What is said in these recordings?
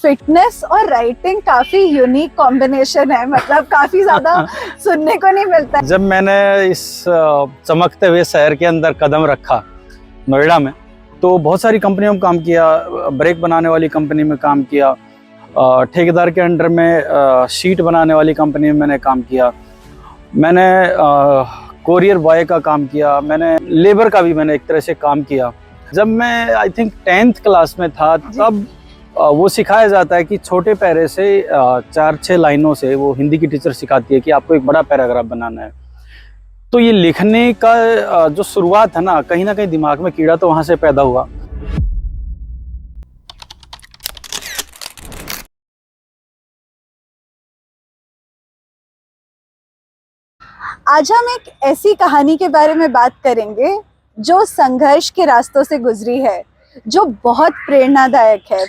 Fitness और writing काफी unique combination है, मतलब काफी ज्यादा सुनने को नहीं मिलता है। जब मैंने इस चमकते हुए शहर के अंदर कदम रखा नोएडा में, तो बहुत सारी कंपनियों में काम किया। ब्रेक बनाने वाली कंपनी में काम किया, ठेकेदार के अंडर में शीट बनाने वाली कंपनी में मैंने काम किया, मैंने कोरियर बॉय का काम किया, मैंने लेबर का भी मैंने एक तरह से काम किया। जब मैं आई थिंक 10th क्लास में था, तब वो सिखाया जाता है कि छोटे पैरे से 4-6 लाइनों से, वो हिंदी की टीचर सिखाती है कि आपको एक बड़ा पैराग्राफ बनाना है। तो ये लिखने का जो शुरुआत है ना कहीं दिमाग में कीड़ा तो वहां से पैदा हुआ। आज हम एक ऐसी कहानी के बारे में बात करेंगे जो संघर्ष के रास्तों से गुजरी है, जो बहुत प्रेरणादायक है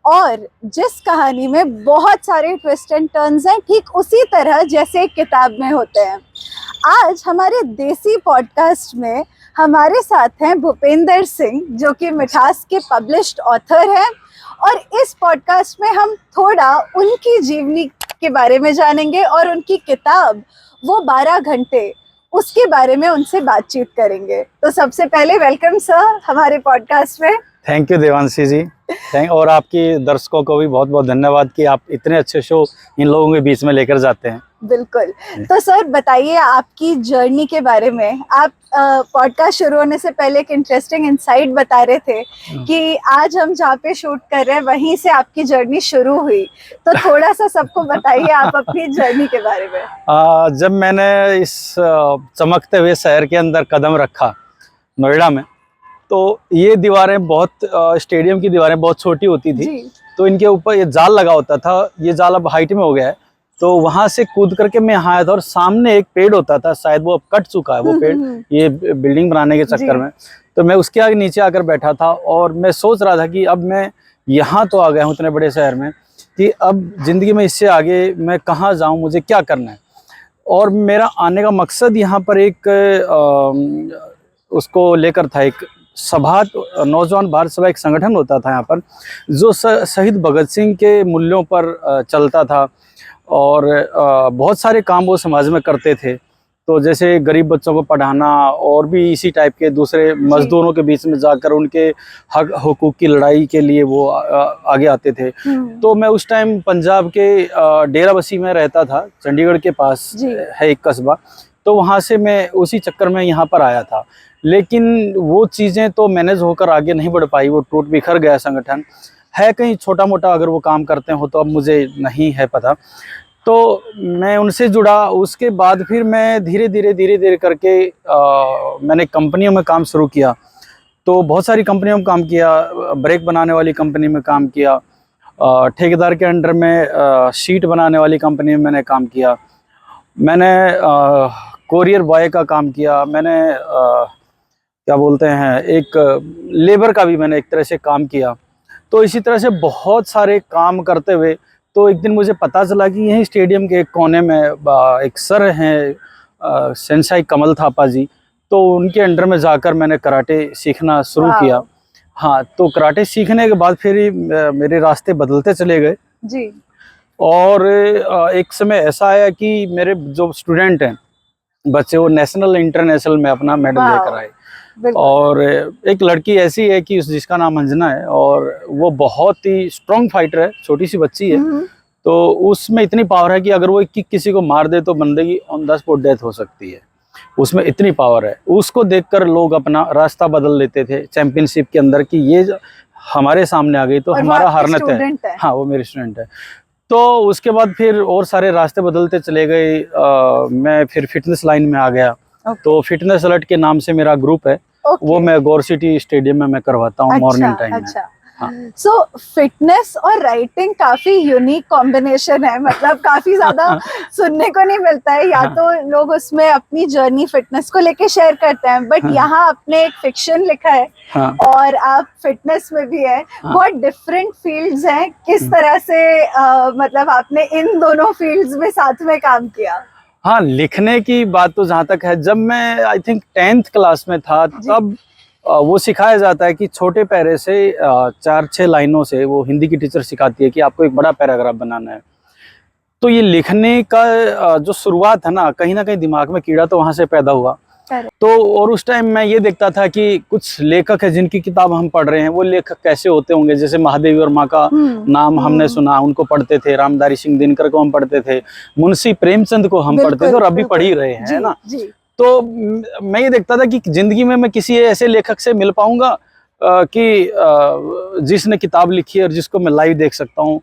और जिस कहानी में बहुत सारे ट्विस्ट एंड टर्न्स हैं, ठीक उसी तरह जैसे एक किताब में होते हैं। आज हमारे देसी पॉडकास्ट में हमारे साथ हैं भूपेंद्र सिंह, जो कि मिठास के पब्लिश्ड ऑथर हैं, और इस पॉडकास्ट में हम थोड़ा उनकी जीवनी के बारे में जानेंगे और उनकी किताब वो 12 घंटे, उसके बारे में उनसे बातचीत करेंगे। तो सबसे पहले वेलकम सर हमारे पॉडकास्ट में। थैंक यू देवांशी जी, और आपकी दर्शकों को भी बहुत बहुत धन्यवाद कि आप इतने अच्छे शो इन लोगों के बीच में लेकर जाते हैं। बिल्कुल। तो सर बताइए आपकी जर्नी के बारे में। आप पॉडकास्ट शुरू होने से पहले एक इंटरेस्टिंग इंसाइट बता रहे थे कि आज हम जहाँ पे शूट कर रहे हैं वहीं से आपकी जर्नी शुरू हुई, तो थोड़ा सा सबको बताइए आप अपनी जर्नी के बारे में। जब मैंने इस चमकते हुए शहर के अंदर कदम रखा नोएडा में, तो ये दीवारें बहुत स्टेडियम की दीवारें बहुत छोटी होती थी, तो इनके ऊपर ये जाल लगा होता था। ये जाल अब हाइट में हो गया है, तो वहां से कूद करके मैं यहाँ आया था। और सामने एक पेड़ होता था, शायद वो अब कट चुका है वो पेड़, ये बिल्डिंग बनाने के चक्कर में। तो मैं उसके आगे नीचे आकर बैठा था और मैं सोच रहा था कि अब मैं यहाँ तो आ गया हूँ इतने बड़े शहर में, कि अब जिंदगी में इससे आगे मैं कहाँ जाऊँ, मुझे क्या करना है। और मेरा आने का मकसद यहाँ पर एक उसको लेकर था, एक सभा, नौजवान भारत सभा एक संगठन होता था यहाँ पर, जो शहीद भगत सिंह के मूल्यों पर चलता था और बहुत सारे काम वो समाज में करते थे। तो जैसे गरीब बच्चों को पढ़ाना और भी इसी टाइप के दूसरे मजदूरों के बीच में जाकर उनके हक हुकूक की लड़ाई के लिए वो आगे आते थे। तो मैं उस टाइम पंजाब के डेराबस्सी में रहता था, चंडीगढ़ के पास है एक कस्बा, तो वहाँ से मैं उसी चक्कर में यहाँ पर आया था। लेकिन वो चीज़ें तो मैनेज होकर आगे नहीं बढ़ पाई, वो टूट बिखर गया संगठन है। कहीं छोटा मोटा अगर वो काम करते हो तो अब मुझे नहीं है पता। तो मैं उनसे जुड़ा, उसके बाद फिर मैं धीरे धीरे करके मैंने कंपनियों में काम शुरू किया। तो बहुत सारी कंपनियों में काम किया, ब्रेक बनाने वाली कंपनी में काम किया, ठेकेदार के अंडर में शीट बनाने वाली कंपनी में मैंने काम किया, मैंने कोरियर बॉय का काम किया, मैंने क्या बोलते हैं एक लेबर का भी मैंने एक तरह से काम किया। तो इसी तरह से बहुत सारे काम करते हुए तो एक दिन मुझे पता चला कि यहीं स्टेडियम के एक कोने में एक सर हैं सेंसाई कमल थापा जी, तो उनके अंडर में जाकर मैंने कराटे सीखना शुरू किया। हाँ, तो कराटे सीखने के बाद फिर मेरे रास्ते बदलते चले गए जी। और एक समय ऐसा आया कि मेरे जो स्टूडेंट हैं बच्चे, वो नेशनल इंटरनेशनल में अपना मेडल लेकर आए। और एक लड़की ऐसी है कि जिसका नाम अंजना है, और वो बहुत ही स्ट्रॉन्ग फाइटर है, छोटी सी बच्ची है। तो उसमें इतनी पावर है कि अगर वो किसी को मार दे तो बंदे की ऑन द स्पॉट डेथ हो सकती है, उसमें इतनी पावर है। उसको देखकर लोग अपना रास्ता बदल लेते थे चैंपियनशिप के अंदर कि ये हमारे सामने आ गई तो हमारा हारना तय है। हाँ, वो मेरी स्टूडेंट है। तो उसके बाद फिर और सारे रास्ते बदलते चले गए। मैं फिर फिटनेस लाइन में आ गया। तो फिटनेस अलर्ट के नाम से मेरा ग्रुप है, वो मैं गौर सिटी स्टेडियम में मैं करवाता हूँ मॉर्निंग टाइम में। सो फिटनेस और राइटिंग काफी यूनिक कॉम्बिनेशन है, मतलब काफी ज्यादा सुनने को नहीं मिलता है। या तो लोग उसमें अपनी जर्नी फिटनेस को लेके शेयर करते हैं, बट यहाँ आपने एक फिक्शन लिखा है और आप फिटनेस में भी है। बहुत डिफरेंट फील्ड्स हैं, किस तरह से मतलब आपने इन दोनों फील्ड्स में साथ में काम किया? हाँ, लिखने की बात तो जहाँ तक है, जब मैं आई थिंक 10th क्लास में था, तब वो सिखाया जाता है कि छोटे पैरे से 4-6 लाइनों से वो हिंदी की टीचर सिखाती है कि आपको एक बड़ा पैराग्राफ बनाना है। तो ये लिखने का जो शुरुआत है ना कहीं दिमाग में कीड़ा तो वहां से पैदा हुआ। तो और उस टाइम मैं ये देखता था कि कुछ लेखक है जिनकी किताब हम पढ़ रहे हैं, वो लेखक कैसे होते होंगे। जैसे महादेवी वर्मा का नाम हमने सुना, उनको पढ़ते थे, रामधारी सिंह दिनकर को हम पढ़ते थे, मुंशी प्रेमचंद को हम पढ़ते थे और अभी पढ़ ही रहे हैं, है ना। तो मैं ये देखता था कि जिंदगी में मैं किसी ऐसे लेखक से मिल पाऊंगा कि जिसने किताब लिखी है और जिसको मैं लाइव देख सकता हूँ।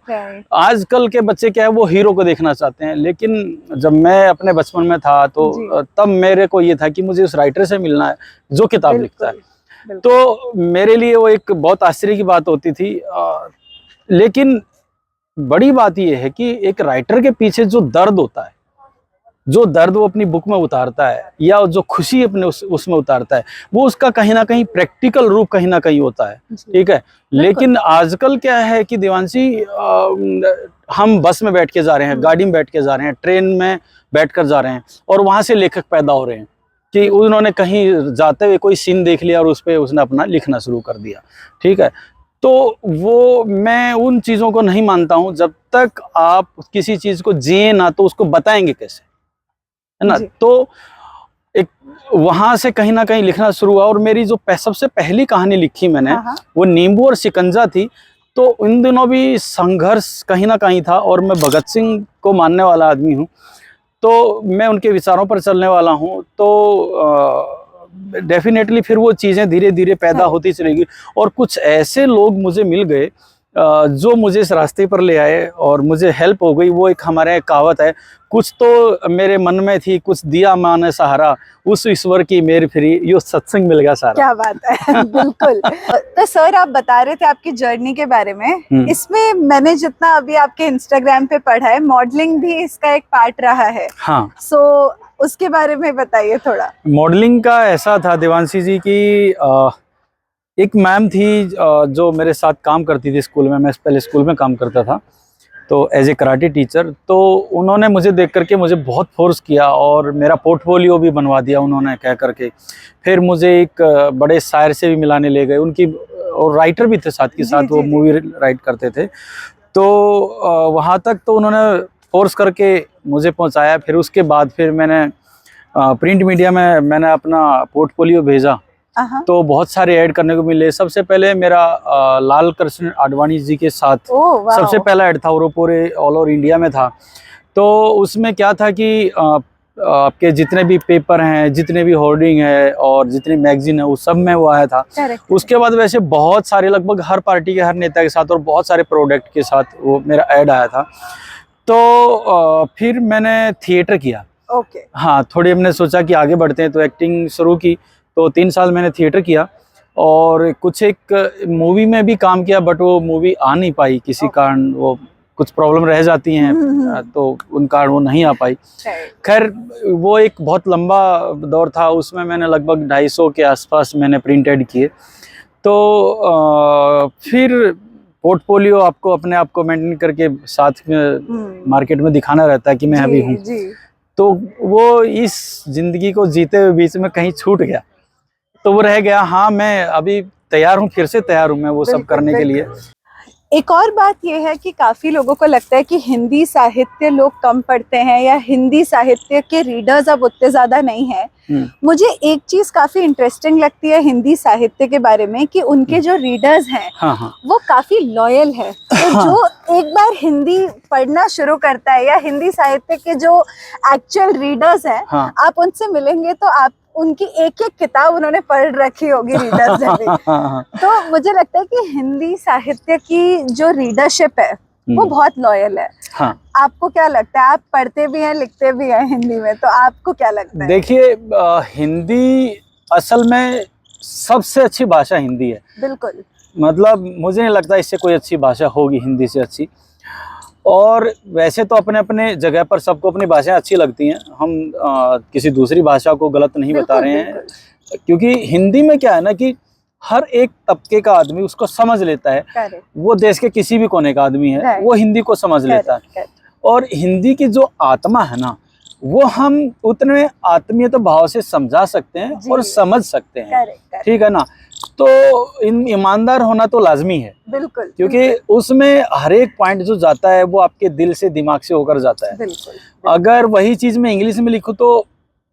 आजकल के बच्चे क्या है, वो हीरो को देखना चाहते हैं, लेकिन जब मैं अपने बचपन में था तो तब मेरे को ये था कि मुझे उस राइटर से मिलना है जो किताब लिखता है। तो मेरे लिए वो एक बहुत आश्चर्य की बात होती थी। लेकिन बड़ी बात ये है कि एक राइटर के पीछे जो दर्द होता है, जो दर्द वो अपनी बुक में उतारता है या जो खुशी अपने उसमें उतारता है, वो उसका कहीं ना कहीं प्रैक्टिकल रूप कहीं ना कहीं होता है, ठीक है। लेकिन आजकल क्या है कि देवांशी, हम बस में बैठ के जा रहे हैं, गाड़ी में बैठ के जा रहे हैं, ट्रेन में बैठ कर जा रहे हैं और वहां से लेखक पैदा हो रहे हैं कि उन्होंने कहीं जाते हुए कोई सीन देख लिया और उस पर उसने अपना लिखना शुरू कर दिया, ठीक है। तो वो मैं उन चीज़ों को नहीं मानता हूँ। जब तक आप किसी चीज़ को जिए ना तो उसको बताएंगे कैसे, है ना। तो एक वहां से कहीं ना कहीं लिखना शुरू हुआ और मेरी जो सबसे पहली कहानी लिखी मैंने वो नींबू और शिकंजा थी। तो इन दिनों भी संघर्ष कहीं ना कहीं था और मैं भगत सिंह को मानने वाला आदमी हूँ, तो मैं उनके विचारों पर चलने वाला हूँ। तो डेफिनेटली फिर वो चीज़ें धीरे धीरे पैदा होती चलेगी और कुछ ऐसे लोग मुझे मिल गए जो मुझे इस रास्ते पर ले आए और मुझे हेल्प हो गई। वो एक हमारे यहाँ कहावत है, कुछ तो मेरे मन में थी, कुछ दिया माने सहारा, उस ईश्वर की मेर फिरी, यो सत्संग मिल गया सारा। क्या बात है। बिल्कुल। तो सर, आप बता रहे थे आपकी जर्नी के बारे में। इसमें मैंने जितना अभी आपके इंस्टाग्राम पे पढ़ा है, मॉडलिंग भी इसका एक पार्ट रहा है। हाँ, सो उसके बारे में बताइए थोड़ा। मॉडलिंग का ऐसा था देवांशी जी की, एक मैम थी जो मेरे साथ काम करती थी स्कूल में। मैं पहले स्कूल में काम करता था तो एज ए कराटे टीचर। तो उन्होंने मुझे देख करके मुझे बहुत फोर्स किया और मेरा पोर्टफोलियो भी बनवा दिया उन्होंने कह करके। फिर मुझे एक बड़े शायर से भी मिलाने ले गए, उनकी और राइटर भी थे साथ के साथ, वो मूवी राइट करते थे। तो वहाँ तक तो उन्होंने फोर्स करके मुझे पहुँचाया। फिर उसके बाद फिर मैंने प्रिंट मीडिया में मैंने अपना पोर्टफोलियो भेजा तो बहुत सारे ऐड करने को मिले। सबसे पहले मेरा लाल कृष्ण आडवाणी जी के साथ सबसे पहला ऐड था और वो पूरे ऑल ओवर इंडिया में था। तो उसमें क्या था कि आपके जितने भी पेपर हैं, जितने भी होर्डिंग है और जितनी मैगजीन है, उस सब में वो आया था। उसके बाद वैसे बहुत सारे, लगभग हर पार्टी के हर नेता के साथ और बहुत सारे प्रोडक्ट के साथ वो मेरा ऐड आया था। तो फिर मैंने थिएटर किया। हाँ, थोड़ी हमने सोचा कि आगे बढ़ते हैं तो एक्टिंग शुरू की। तो 3 साल मैंने थिएटर किया और कुछ एक मूवी में भी काम किया, बट वो मूवी आ नहीं पाई किसी कारण, वो कुछ प्रॉब्लम रह जाती हैं तो उन कारण वो नहीं आ पाई। खैर, वो एक बहुत लंबा दौर था, उसमें मैंने लगभग 250 के आसपास मैंने प्रिंट ऐड किए। तो फिर पोर्टफोलियो आपको अपने आप को मेंटेन करके साथ में मार्केट में दिखाना रहता है कि मैं अभी हूँ। तो वो इस जिंदगी को जीते हुए बीच में कहीं छूट गया, तो वो रह गया। हाँ, मैं अभी तैयार हूँ, फिर से तैयार हूँ मैं वो सब करने के लिए। एक और बात यह है कि काफी लोगों को लगता है कि हिंदी साहित्य लोग कम पढ़ते हैं या हिंदी साहित्य के रीडर्स अब उतने ज्यादा नहीं है। मुझे एक चीज काफी इंटरेस्टिंग लगती है हिंदी साहित्य के बारे में कि उनके जो रीडर्स हैं वो काफी लॉयल है। तो जो एक बार हिंदी पढ़ना शुरू करता है या हिंदी साहित्य के जो एक्चुअल रीडर्स हैं, आप उनसे मिलेंगे तो आप उनकी एक एक किताब उन्होंने पढ़ रखी होगी रीडर्स ने भी। तो मुझे लगता है कि हिंदी साहित्य की जो रीडरशिप है वो बहुत लॉयल है। आपको क्या लगता है? आप पढ़ते भी हैं, लिखते भी हैं हिंदी में, तो आपको क्या लगता है? देखिए, हिंदी असल में सबसे अच्छी भाषा हिंदी है। बिल्कुल। मतलब मुझे नहीं लगता इससे कोई अच्छी भाषा होगी हिंदी से अच्छी। और वैसे तो अपने अपने जगह पर सबको अपनी भाषाएं अच्छी लगती हैं। हम किसी दूसरी भाषा को गलत नहीं बता रहे हैं, क्योंकि हिंदी में क्या है ना कि हर एक तबके का आदमी उसको समझ लेता है। वो देश के किसी भी कोने का आदमी है, वो हिंदी को समझ लेता है। और हिंदी की जो आत्मा है ना, वो हम उतने आत्मीयत भाव से समझा सकते हैं जी। और समझ सकते हैं। करेक्ट, ठीक है ना। तो ईमानदार होना तो लाजमी है, बिल्कुल, क्योंकि उसमें हर एक पॉइंट जो जाता है वो आपके दिल से दिमाग से होकर जाता है। बिल्कुल, अगर वही चीज मैं इंग्लिश में लिखूं तो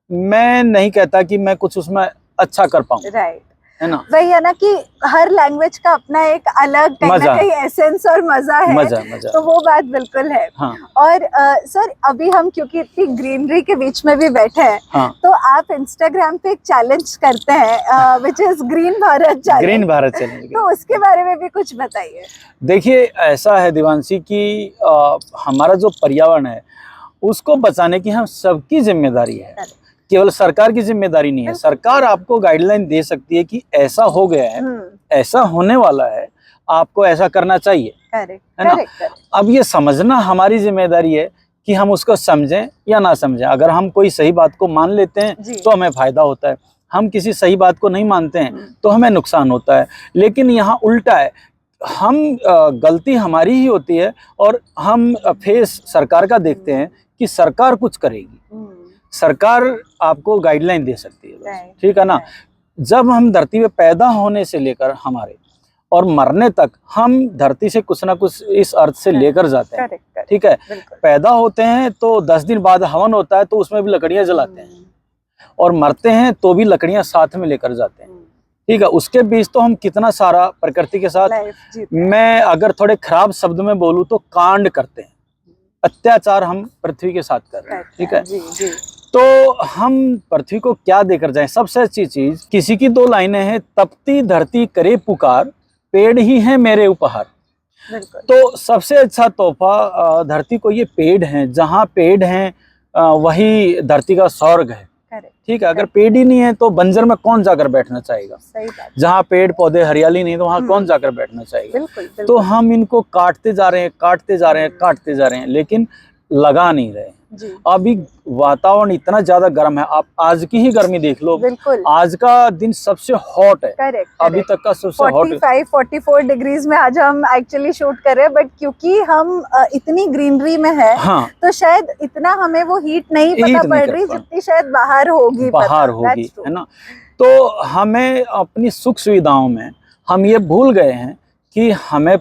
मैं नहीं कहता कि मैं कुछ उसमें अच्छा कर पाऊं, राइट। है ना। वही है ना कि हर लैंग्वेज का अपना एक अलग कहीं ना मजा। कहीं एसेंस और मजा है। मजा। तो वो बात बिल्कुल है। हाँ और सर अभी हम क्योंकि इतनी ग्रीनरी के बीच में भी बैठे हैं, हाँ। तो आप इंस्टाग्राम पे एक चैलेंज करते हैं which is green Bharat challenge. Green Bharat challenge. तो उसके बारे में भी कुछ बताइए। देखिए, ऐसा है दिवांशी कि हमारा जो पर्यावरण है उसको बचाने की हम सबकी जिम्मेदारी है, केवल सरकार की जिम्मेदारी नहीं है। सरकार आपको गाइडलाइन दे सकती है कि ऐसा हो गया है, ऐसा होने वाला है, आपको ऐसा करना चाहिए, है ना। अब ये समझना हमारी जिम्मेदारी है कि हम उसको समझें या ना समझें। अगर हम कोई सही बात को मान लेते हैं तो हमें फायदा होता है, हम किसी सही बात को नहीं मानते हैं तो हमें नुकसान होता है। लेकिन यहाँ उल्टा है, हम गलती हमारी ही होती है और हम फेस सरकार का देखते हैं कि सरकार कुछ करेगी। सरकार आपको गाइडलाइन दे सकती है, ठीक है ना। जब हम धरती पे पैदा होने से लेकर हमारे और मरने तक हम धरती से कुछ ना कुछ इस अर्थ से लेकर जाते हैं, ठीक है। पैदा होते हैं तो 10 दिन बाद हवन होता है तो उसमें भी लकड़ियां जलाते हैं, और मरते हैं तो भी लकड़ियां साथ में लेकर जाते हैं, ठीक है। उसके बीच तो हम कितना सारा प्रकृति के साथ, मैं अगर थोड़े खराब शब्द में बोलूं तो कांड करते हैं, अत्याचार हम पृथ्वी के साथ कर रहे हैं, ठीक है। तो हम पृथ्वी को क्या देकर जाएं। सबसे अच्छी चीज, किसी की 2 लाइनें हैं, तपती धरती करे पुकार, पेड़ ही है मेरे उपहार। तो सबसे अच्छा तोहफा धरती को ये पेड़ हैं। जहाँ पेड़ हैं वही धरती का स्वर्ग है, ठीक है। अगर पेड़ ही नहीं है तो बंजर में कौन जाकर बैठना चाहेगा। जहाँ पेड़ पौधे हरियाली नहीं तो वहाँ कौन जाकर बैठना चाहेगा। तो हम इनको काटते जा रहे हैं, काटते जा रहे हैं, काटते जा रहे हैं, लेकिन लगा नहीं रहे। अभी वातावरण इतना ज्यादा गर्म है, आप आज की ही गर्मी देख लो। आज का दिन सबसे हॉट है, अभी तक का सबसे हॉट। 45-44 डिग्रीज में आज हम एक्चुअली शूट कर रहे हैं, बट क्योंकि हम इतनी ग्रीनरी में है, हाँ, तो शायद इतना हमें वो हीट नहीं पता पड़ रही जितनी शायद बाहर होगी, है ना। तो हमें अपनी सुख सुविधाओं में हम ये भूल गए हैं कि हमें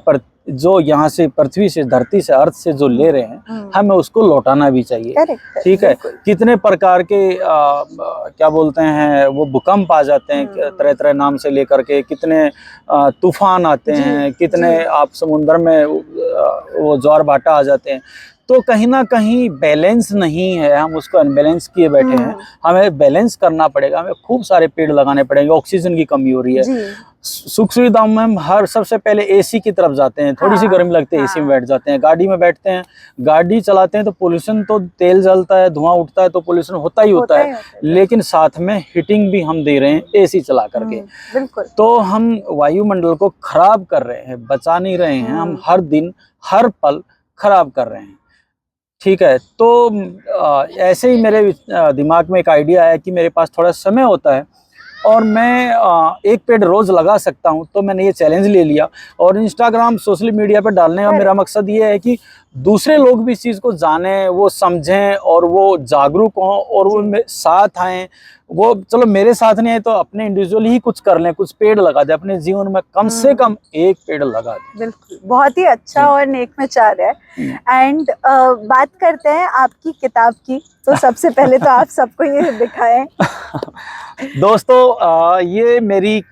जो यहाँ से पृथ्वी से, धरती से, अर्थ से जो ले रहे हैं हमें उसको लौटाना भी चाहिए, ठीक है। कितने प्रकार के क्या बोलते हैं वो भूकंप आ जाते हैं, तरह तरह नाम से लेकर के, कितने तूफान आते हैं, कितने आप समुद्र में वो ज्वार भाटा आ जाते हैं। तो कहीं ना कहीं बैलेंस नहीं है, हम उसको अनबैलेंस किए बैठे हैं। हमें बैलेंस करना पड़ेगा, हमें खूब सारे पेड़ लगाने पड़ेंगे। ऑक्सीजन की कमी हो रही है, सुख सुविधाओं में हम हर सबसे पहले एसी की तरफ जाते हैं। थोड़ी सी गर्मी लगती है, एसी में बैठ जाते हैं, गाड़ी में बैठते हैं, गाड़ी चलाते हैं तो पोल्यूशन, तो तेल जलता है, धुआं उठता है तो पोल्यूशन होता ही होता है। लेकिन साथ में हीटिंग भी हम दे रहे हैं एसी चला करके। तो हम वायुमंडल को खराब कर रहे हैं, बचा नहीं रहे हैं। हम हर दिन हर पल खराब कर रहे हैं, ठीक है। तो ऐसे ही मेरे दिमाग में एक आइडिया है कि मेरे पास थोड़ा समय होता है और मैं एक पेड़ रोज लगा सकता हूं, तो मैंने ये चैलेंज ले लिया। और इंस्टाग्राम, सोशल मीडिया पर डालने का मेरा मकसद ये है कि दूसरे लोग भी इस चीज़ को जानें, वो समझें और वो जागरूक हों और वो साथ आएँ। वो चलो मेरे साथ नहीं आए तो अपने इंडिविजुअली ही कुछ कर लें, कुछ पेड़ लगा दें अपने जीवन में, कम से कम एक पेड़ लगा दें। बिल्कुल, बहुत ही अच्छा और नेक विचार है। एंड बात करते हैं आपकी किताब की, तो सबसे पहले तो आप सबको ये दिखाएं। दोस्तों, ये मेरी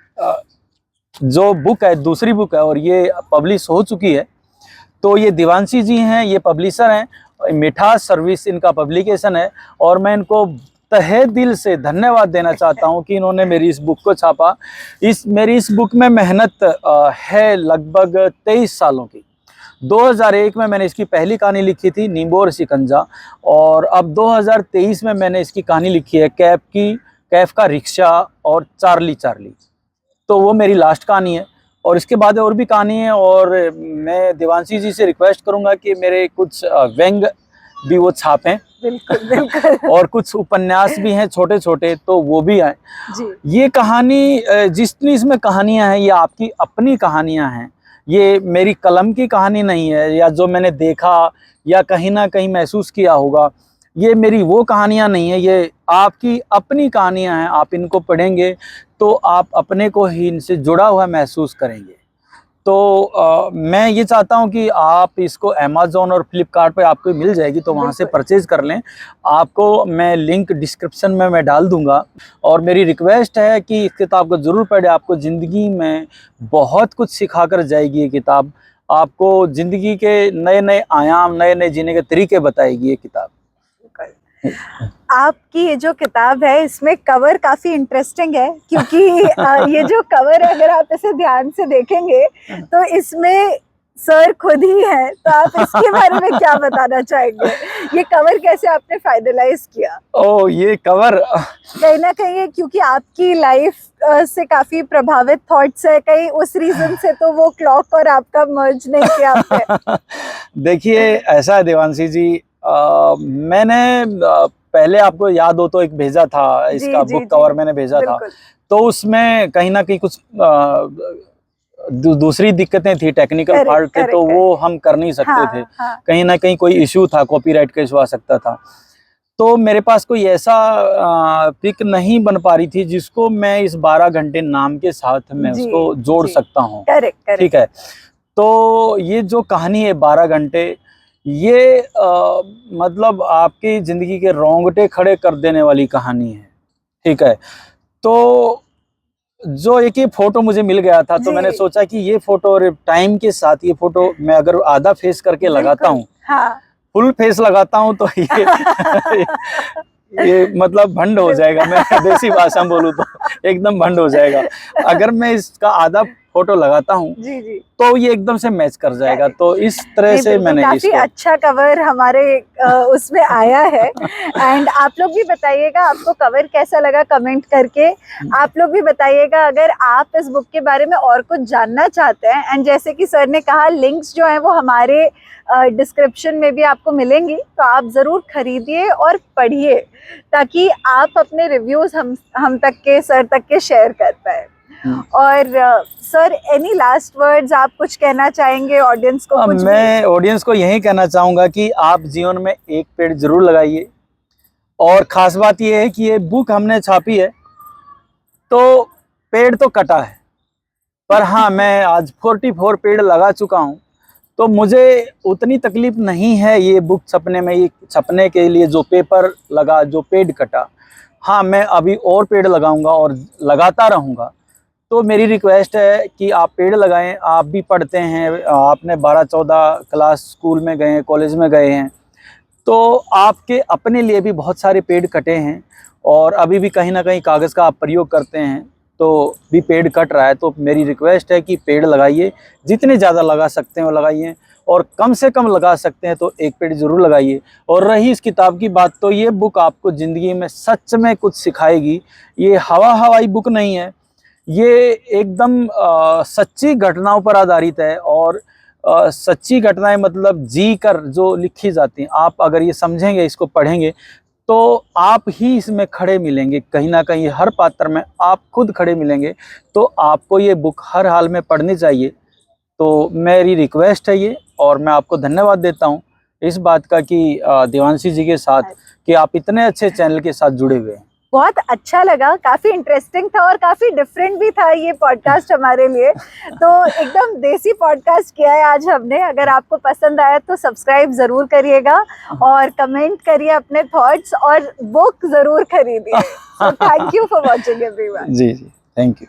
जो बुक है, दूसरी बुक है और ये पब्लिश हो चुकी है। तो ये दिवांशी जी हैं, ये पब्लिशर हैं, मिठास सर्विस इनका पब्लिकेशन है। और मैं इनको तहे दिल से धन्यवाद देना चाहता हूं कि इन्होंने मेरी इस बुक को छापा। मेरी इस बुक में मेहनत है लगभग 23 सालों की। 2001 में मैंने इसकी पहली कहानी लिखी थी, नींबू और शिकंजा, और अब 2023 में मैंने इसकी कहानी लिखी है, कैफ का रिक्शा और चार्ली। तो वो मेरी लास्ट कहानी है और इसके बाद और भी कहानी है। और मैं दिवांशी जी से रिक्वेस्ट करूंगा कि मेरे कुछ व्यंग भी वो छापें। बिल्कुल। और कुछ उपन्यास भी हैं छोटे छोटे, तो वो भी आए जी। ये कहानी, जितनी इसमें कहानियां हैं, ये आपकी अपनी कहानियां हैं। ये मेरी कलम की कहानी नहीं है, या जो मैंने देखा या कहीं ना कहीं महसूस किया होगा। ये मेरी वो कहानियाँ नहीं है, ये आपकी अपनी कहानियाँ हैं। आप इनको पढ़ेंगे तो आप अपने को ही इनसे जुड़ा हुआ महसूस करेंगे। तो मैं ये चाहता हूँ कि आप इसको अमेज़न और फ्लिपकार्ट पे आपको मिल जाएगी, तो वहाँ से बिल्कुल। परचेज़ कर लें। आपको मैं लिंक डिस्क्रिप्शन में मैं डाल दूँगा, और मेरी रिक्वेस्ट है कि इस किताब को ज़रूर पढ़ें। आपको ज़िंदगी में बहुत कुछ सिखा कर जाएगी ये किताब। आपको ज़िंदगी के नए-नए आयाम, नए-नए जीने के तरीके बताएगी ये किताब। आपकी ये जो किताब है इसमें कवर काफी इंटरेस्टिंग है, क्योंकि ये जो कवर है अगर आप इसे ध्यान से देखेंगे तो इसमें सर खुद ही है। तो आप इसके बारे में क्या बताना चाहेंगे? ये कवर कैसे आपने फाइनलाइज किया? ओह! ये कवर कहीं ना कहीं क्योंकि आपकी लाइफ से काफी प्रभावित थॉट्स है, कहीं उस रीजन से तो वो क्लॉक और आपका मर्ज नहीं किया आपने? देखिए, ऐसा है देवांशी जी, मैंने पहले आपको याद हो तो एक भेजा था, जी इसका जी बुक जी, कवर मैंने भेजा था। बिल्कुल। तो उसमें कहीं न कहीं कुछ दूसरी दिक्कतें थी, टेक्निकल करेक्ट फॉल्ट थे, तो करेक्ट वो करेक्ट। हम कर नहीं सकते थे। हाँ हाँ। कहीं न कहीं कोई इश्यू था, कॉपीराइट का इश्यू आ सकता था। तो मेरे पास कोई ऐसा पिक नहीं बन पा रही थी जिसको मैं इस 12 घंटे नाम के साथ मैं जी उसको जोड़ जी, सकता हूँ। Correct correct. ठीक है? तो ये जो कहानी है 12 घंटे, ये मतलब आपकी ज़िंदगी के रोंगटे खड़े कर देने वाली कहानी है। ठीक है? तो जो एक ये फ़ोटो मुझे मिल गया था, तो मैंने जी, सोचा कि ये फ़ोटो और टाइम के साथ ये फ़ोटो मैं अगर आधा फेस करके लगाता बिल्कुल। हूँ, हाँ। फुल फेस लगाता हूँ, तो ये मतलब भंड हो जाएगा। मैं देसी भाषा में बोलूँ तो एकदम भंड हो जाएगा। अगर मैं इसका आधा फ़ोटो लगाता हूँ, जी, जी। तो ये एकदम से मैच कर जाएगा। करेक्ट। तो इस तरह नहीं, से बिल्कुल मैंने काफ़ी इसको अच्छा कवर हमारे उसमें आया है। एंड आप लोग भी बताइएगा आपको कवर कैसा लगा कमेंट करके। आप लोग भी बताइएगा अगर आप इस बुक के बारे में और कुछ जानना चाहते हैं, एंड जैसे कि सर ने कहा लिंक्स जो हैं वो हमारे डिस्क्रिप्शन में भी आपको मिलेंगी, तो आप ज़रूर खरीदिए और पढ़िए ताकि आप अपने रिव्यूज़ हम तक के, सर तक के शेयर कर पाए। और सर एनी लास्ट वर्ड्स आप कुछ कहना चाहेंगे ऑडियंस को? कुछ भी? मैं ऑडियंस को यही कहना चाहूँगा कि आप जीवन में एक पेड़ ज़रूर लगाइए। और ख़ास बात ये है कि ये बुक हमने छापी है, तो पेड़ तो कटा है, पर हाँ, मैं आज 44 पेड़ लगा चुका हूँ। तो मुझे उतनी तकलीफ नहीं है ये बुक छपने में, ये छपने के लिए जो पेपर लगा, जो पेड़ कटा। हाँ, मैं अभी और पेड़ लगाऊंगा और लगाता रहूँगा। तो मेरी रिक्वेस्ट है कि आप पेड़ लगाएं। आप भी पढ़ते हैं, आपने 12-14 क्लास स्कूल में गए हैं, कॉलेज में गए हैं, तो आपके अपने लिए भी बहुत सारे पेड़ कटे हैं, और अभी भी कहीं ना कहीं कागज़ का आप प्रयोग करते हैं, तो भी पेड़ कट रहा है। तो मेरी रिक्वेस्ट है कि पेड़ लगाइए, जितने ज़्यादा लगा सकते हैं वो लगाइए, और कम से कम लगा सकते हैं तो एक पेड़ ज़रूर लगाइए। और रही इस किताब की बात, तो ये बुक आपको ज़िंदगी में सच में कुछ सिखाएगी। ये हवाई बुक नहीं है, ये एकदम सच्ची घटनाओं पर आधारित है। और सच्ची घटनाएं मतलब जी कर जो लिखी जाती हैं, आप अगर ये समझेंगे, इसको पढ़ेंगे, तो आप ही इसमें खड़े मिलेंगे। कहीं ना कहीं हर पात्र में आप खुद खड़े मिलेंगे। तो आपको ये बुक हर हाल में पढ़नी चाहिए। तो मेरी रिक्वेस्ट है ये, और मैं आपको धन्यवाद देता हूँ इस बात का कि देवांशी जी के साथ, कि आप इतने अच्छे चैनल के साथ जुड़े हुए हैं। बहुत अच्छा लगा, काफी इंटरेस्टिंग था और काफी डिफरेंट भी था ये पॉडकास्ट हमारे लिए। तो एकदम देसी पॉडकास्ट किया है आज हमने। अगर आपको पसंद आया तो सब्सक्राइब जरूर करिएगा और कमेंट करिए अपने थॉट्स, और बुक जरूर खरीदिए। So thank you for watching everyone. जी जी, थैंक यू।